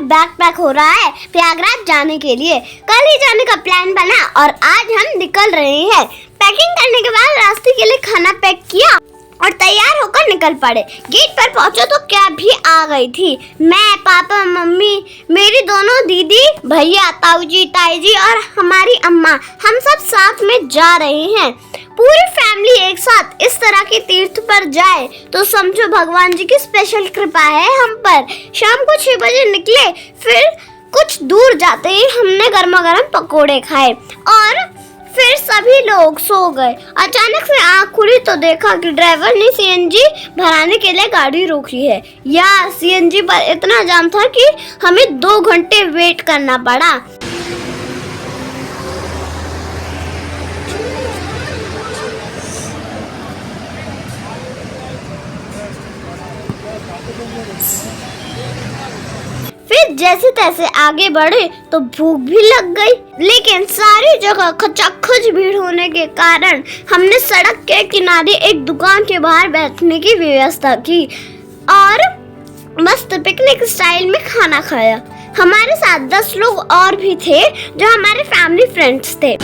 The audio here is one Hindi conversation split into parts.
बैग पैक हो रहा है प्रयागराज जाने के लिए। कल ही जाने का प्लान बना और आज हम निकल रहे हैं। पैकिंग करने के बाद रास्ते के लिए खाना पैक किया और तैयार होकर निकल पड़े। गेट पर पहुंचे तो कैब भी आ गई थी। मैं, पापा, मम्मी, मेरी दोनों दीदी, भैया, ताऊजी, ताईजी और हमारी अम्मा, हम सब साथ में जा रहे हैं। पूरी फैमिली एक साथ इस तरह के तीर्थ पर जाए तो समझो भगवान जी की स्पेशल कृपा है हम पर। शाम को 6 बजे निकले, फिर कुछ दूर जाते ही हमने गर्मा गर्म पकोड़े खाए और फिर सभी लोग सो गए। अचानक से आँख खुली तो देखा कि ड्राइवर ने सीएनजी भराने के लिए गाड़ी रोकी है। यार, सीएनजी पर इतना जाम था कि हमें 2 घंटे वेट करना पड़ा। फिर जैसे तैसे आगे बढ़े तो भूख भी लग गई, लेकिन सारी जगह खचाखच भीड़ होने के कारण हमने सड़क के किनारे एक दुकान के बाहर बैठने की व्यवस्था की और मस्त पिकनिक स्टाइल में खाना खाया। हमारे साथ 10 लोग और भी थे जो हमारे फैमिली फ्रेंड्स थे।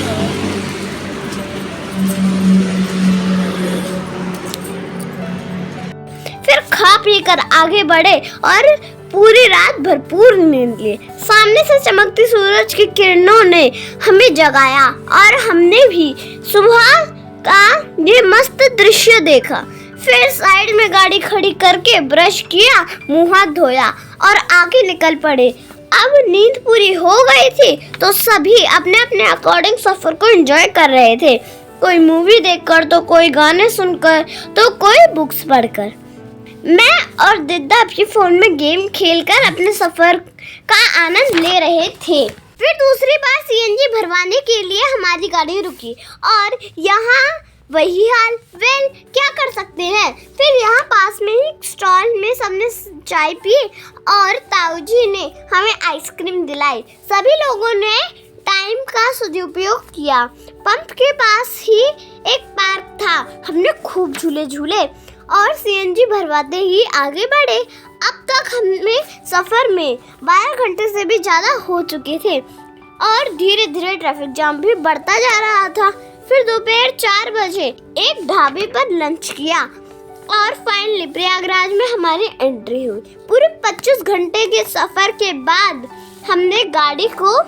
फिर खा पी कर आगे बढ़े और पूरी रात भरपूर नींद ली। सामने से चमकती सूरज की किरणों ने हमें जगाया और हमने भी सुबह का ये मस्त दृश्य देखा। फिर साइड में गाड़ी खड़ी करके ब्रश किया, मुंह हाथ धोया और आगे निकल पड़े। अब नींद पूरी हो गई थी तो सभी अपने अपने अकॉर्डिंग सफर को एंजॉय कर रहे थे। कोई मूवी देखकर, तो कोई गाने सुनकर, तो कोई बुक्स पढ़कर। मैं और दिद्दा अपने फोन में गेम खेलकर अपने सफर का आनंद ले रहे थे। फिर दूसरी बार सीएनजी भरवाने के लिए हमारी गाड़ी रुकी और यहाँ वही हाल। क्या कर सकते हैं। फिर यहाँ पास में ही स्टॉल में सबने चाय पी और ताऊजी ने हमें आइसक्रीम दिलाई। सभी लोगों ने टाइम का सदुपयोग किया। पंप के पास ही एक पार्क था, हमने खूब झूले झूले और सीएनजी भरवाते ही आगे बढ़े। अब तक हमें सफर में 12 घंटे से भी ज़्यादा हो चुके थे और धीरे धीरे ट्रैफिक जाम भी बढ़ता जा रहा था। फिर दोपहर 4 बजे एक ढाबे पर लंच किया और फाइनली प्रयागराज में हमारी एंट्री हुई। पूरे 25 घंटे के सफर के बाद हमने गाड़ी को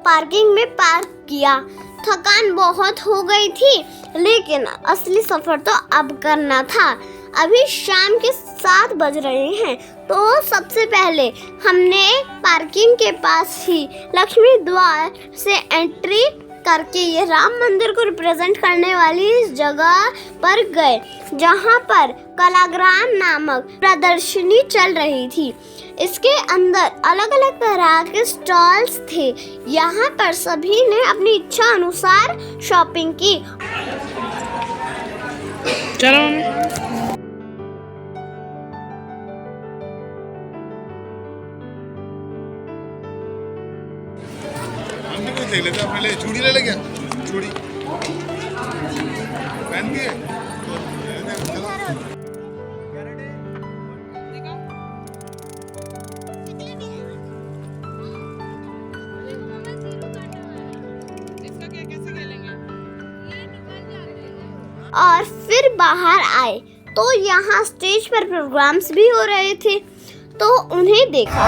पार्किंग में पार्क किया। थकान बहुत हो गई थी, लेकिन असली सफर तो अब करना था। अभी शाम के 7 बज रहे हैं तो सबसे पहले हमने पार्किंग के पास ही लक्ष्मी द्वार से एंट्री करके ये राम मंदिर को रिप्रेजेंट करने वाली इस जगह पर गए, जहां पर कलाग्राम नामक प्रदर्शनी चल रही थी। इसके अंदर अलग अलग तरह के स्टॉल्स थे। यहाँ पर सभी ने अपनी इच्छा अनुसार शॉपिंग की। चलो देख लेते हैं। पहले चूड़ी ले क्या? चूड़ी पहन के और फिर बाहर आए तो यहाँ स्टेज पर प्रोग्राम्स भी हो रहे थे तो उन्हें देखा।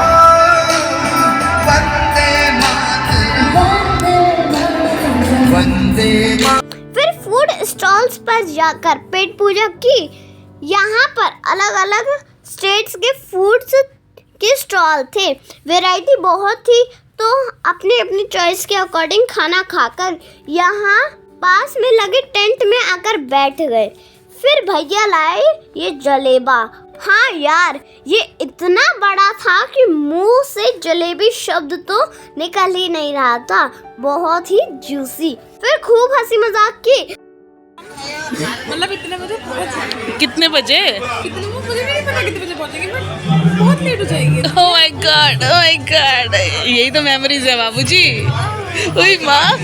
फिर फूड स्टॉल्स पर जाकर पेट पूजा की। यहाँ पर अलग अलग स्टेट्स के फूड्स के स्टॉल थे। वैरायटी बहुत थी तो अपनी अपनी चॉइस के अकॉर्डिंग खाना खाकर यहाँ पास में लगे टेंट में आकर बैठ गए। फिर भैया लाए ये जलेबा। हाँ यार, ये इतना बड़ा था कि मुंह से जलेबी शब्द तो निकल ही नहीं रहा था। बहुत ही जूसी। फिर खूब हंसी मजाक की। मतलब इतने बजे कितने बजे? मुझे नहीं पता कितने बजे पहुंचेंगे, बट बहुत लेट हो जाएगी। ओह माय गॉड, यही तो मेमोरीज है बाबूजी। ओए माँ,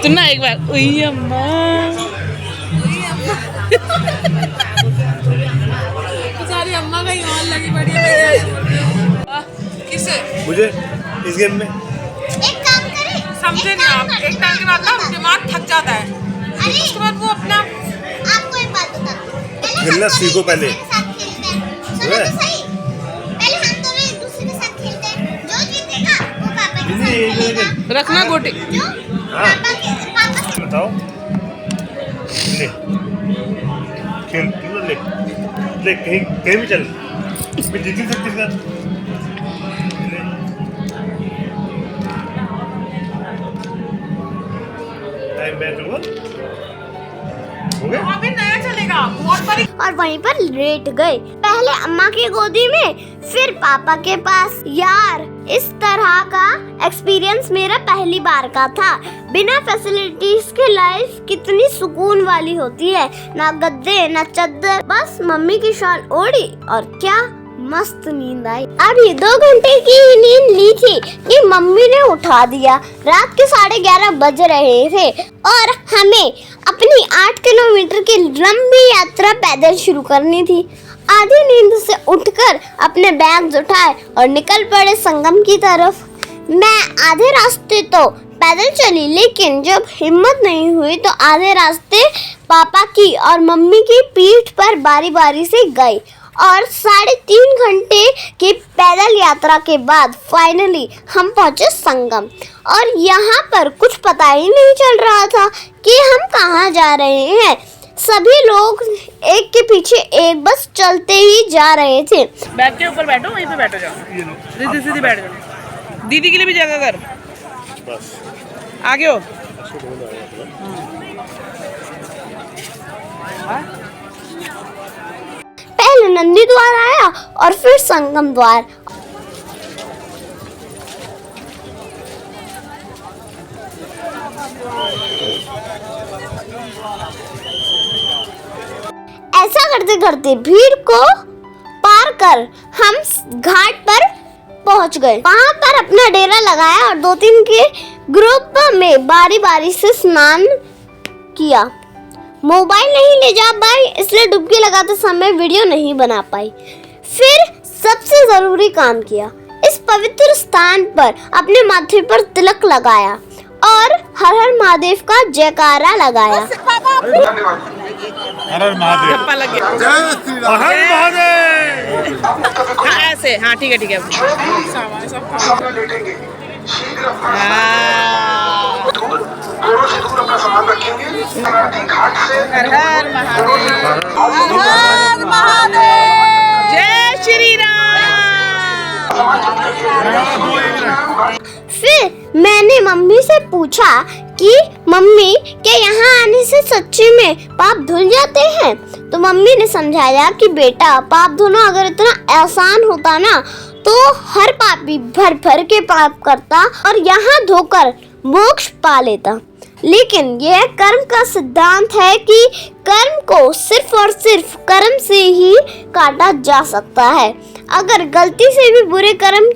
सुनना एक बार। ओए अम्मा। सारी अम्मा का ही हाल लगी बढ़िया। किसे? मुझे इस गेम में एक काम करें, समझे नहीं आप, एक टाइम के बाद ना दिमाग थक जाता है, अरे उसके बाद वो अपना आपको एक बात बता दूं, पहले खेलना हम दोनों सीखो एक पहले। दूसरे के साथ खेलते हैं। सुनो तो सही, पहले हम दोनों एक दूसरे के साथ खेलते हैं, जो जीतेगा वो पापा के साथ नहीं, खेलेगा। रखना और गोटी। जो हाँ। पापा के बताओ ले खेल क्यों ले ले कहीं कहीं भी चल मैं जीत नहीं सकती इसका ले। टाइम मैच हो गया वहाँ पे नया चलेगा बहुत बड़ी। और वहीं पर लेट गए, पहले अम्मा की गोदी में फिर पापा के पास। यार इस तरह का एक्सपीरियंस मेरा पहली बार का था। बिना फैसिलिटीज के लाइफ कितनी सुकून वाली होती है, ना गद्दे ना चद्दर, बस मम्मी की शॉल ओढ़ी और क्या मस्त नींद आई। अभी 2 घंटे की ही नींद ली थी कि मम्मी ने उठा दिया। रात के 11:30 बज रहे थे और हमें अपनी 8 किलोमीटर की लंबी यात्रा पैदल शुरू करनी थी। आधी नींद से उठकर अपने बैग्स उठाए और निकल पड़े संगम की तरफ। मैं आधे रास्ते तो पैदल चली, लेकिन जब हिम्मत नहीं हुई तो आधे रास्ते पापा की और मम्मी की पीठ पर बारी बारी से गई और 3.5 घंटे की पैदल यात्रा के बाद फाइनली हम पहुंचे संगम। और यहाँ पर कुछ पता ही नहीं चल रहा था कि हम कहाँ जा रहे हैं। सभी लोग एक के पीछे एक बस चलते ही जा रहे थे। बैग के ऊपर बैठो, वहीं पे बैठो जाओ, सीधी सीधी बैठ जाओ। दीदी के लिए भी जगह कर, बस आगे हो। पहले नंदी द्वार आया और फिर संगम द्वार। ऐसा करते करते भीड़ को पार कर हम घाट पर पहुंच गए। वहां पर अपना डेरा लगाया और 2-3 के ग्रुप में बारी बारी से स्नान किया। मोबाइल नहीं ले जा पाई, इसलिए डुबकी लगाते समय वीडियो नहीं बना पाई। फिर सबसे जरूरी काम किया, इस पवित्र स्थान पर अपने माथे पर तिलक लगाया और हर हर महादेव का जयकारा लगाया। हर महादेव, थप्पा लग गया। जय श्री राम, हर महादेव। हाँ ऐसे, हाँ ठीक है हाँ। दोनों से दूर अपना सामान रखेंगे। घाट से हर हर महादेव, जय श्री राम। फिर मैंने मम्मी से पूछा कि मम्मी क्या यहाँ आने से सच्ची में पाप धुल जाते हैं? तो मम्मी ने समझाया कि बेटा पाप धोना अगर इतना आसान होता ना तो हर पापी भर भर के पाप करता और यहाँ धोकर मोक्ष पा लेता। लेकिन यह कर्म का सिद्धांत है कि कर्म को सिर्फ और सिर्फ कर्म से ही काटा जा सकता है। अगर गलती से भी बुरे कर्म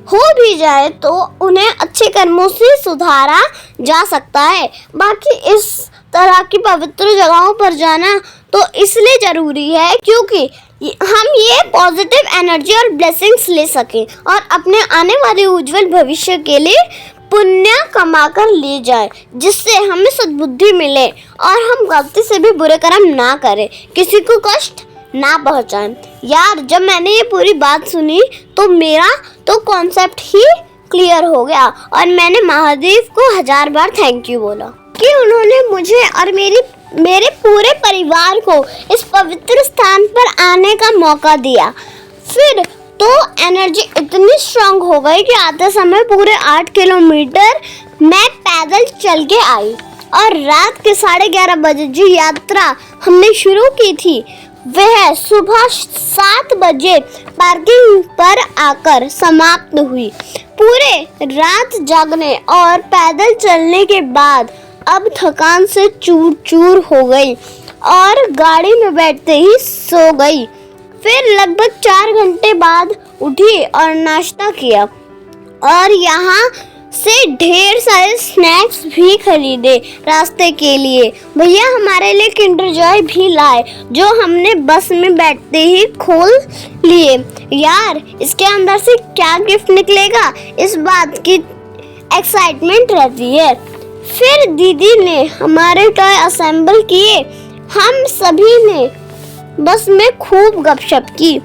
हो भी जाए तो उन्हें अच्छे कर्मों से सुधारा जा सकता है। बाकी इस तरह की पवित्र जगहों पर जाना तो इसलिए जरूरी है क्योंकि हम ये पॉजिटिव एनर्जी और ब्लेसिंग्स ले सकें और अपने आने वाले उज्जवल भविष्य के लिए पुण्य कमा कर ले जाए, जिससे हमें सद्बुद्धि मिले और हम गलती से भी बुरे कर्म ना करें, किसी को कष्ट ना पहुंचाएं। यार जब मैंने ये पूरी बात सुनी तो मेरा तो कॉन्सेप्ट ही क्लियर हो गया और मैंने महादेव को 1000 बार थैंक यू बोला कि उन्होंने मुझे और मेरे पूरे परिवार को इस पवित्र स्थान पर आने का मौका दिया। फिर तो एनर्जी इतनी स्ट्रांग हो गई कि आते समय पूरे 8 किलोमीटर मैं पैदल चल के आई और रात के 11:30 बजे जो यात्रा हमने शुरू की थी वह सुबह 7 बजे पार्किंग पर आकर समाप्त हुई। पूरे रात जागने और पैदल चलने के बाद अब थकान से चूर चूर हो गई और गाड़ी में बैठते ही सो गई। फिर लगभग 4 घंटे बाद उठी और नाश्ता किया और यहाँ से ढेर सारे स्नैक्स भी खरीदे रास्ते के लिए। भैया हमारे लिए किंडर जॉय भी लाए जो हमने बस में बैठते ही खोल लिए। यार इसके अंदर से क्या गिफ्ट निकलेगा इस बात की एक्साइटमेंट रहती है। फिर दीदी ने हमारे टॉय असेंबल किए। हम सभी ने बस में खूब गपशप की।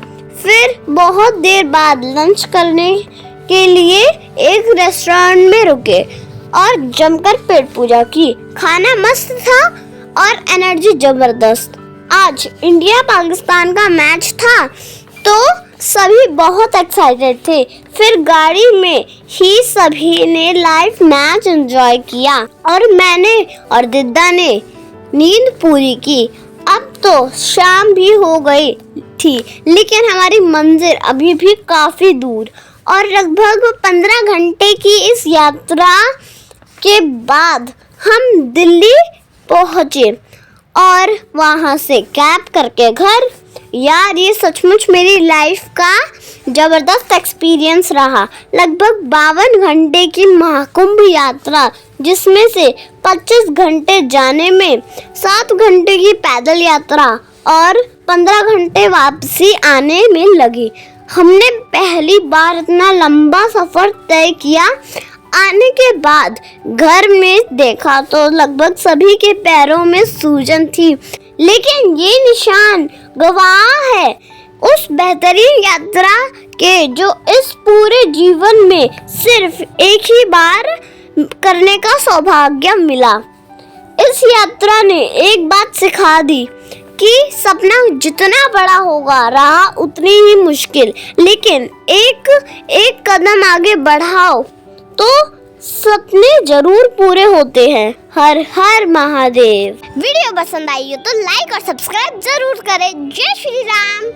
फिर बहुत देर बाद लंच करने के लिए एक रेस्टोरेंट में रुके और जमकर पेट पूजा की। खाना मस्त था और एनर्जी जबरदस्त। आज इंडिया पाकिस्तान का मैच था तो सभी बहुत एक्साइटेड थे। फिर गाड़ी में ही सभी ने लाइव मैच एंजॉय किया और मैंने और दिद्दा ने नींद पूरी की। अब तो शाम भी हो गई थी लेकिन हमारी मंजिल अभी भी काफी दूर और लगभग 15 घंटे की इस यात्रा के बाद हम दिल्ली पहुंचे और वहां से कैब करके घर। यार ये सचमुच मेरी लाइफ का जबरदस्त एक्सपीरियंस रहा। लगभग 52 घंटे की महाकुंभ यात्रा जिसमें से 25 घंटे जाने में, 7 घंटे की पैदल यात्रा और 15 घंटे वापसी आने में लगी। हमने पहली बार इतना लंबा सफर तय किया। आने के बाद घर में देखा तो लगभग सभी के पैरों में सूजन थी, लेकिन ये निशान गवाह है उस बेहतरीन यात्रा के जो इस पूरे जीवन में सिर्फ एक ही बार करने का सौभाग्य मिला। इस यात्रा ने एक बात सिखा दी कि सपना जितना बड़ा होगा रहा उतनी ही मुश्किल, लेकिन एक कदम आगे बढ़ाओ तो सपने जरूर पूरे होते हैं। हर हर महादेव। वीडियो पसंद आई हो तो लाइक और सब्सक्राइब जरूर करें। जय श्री राम।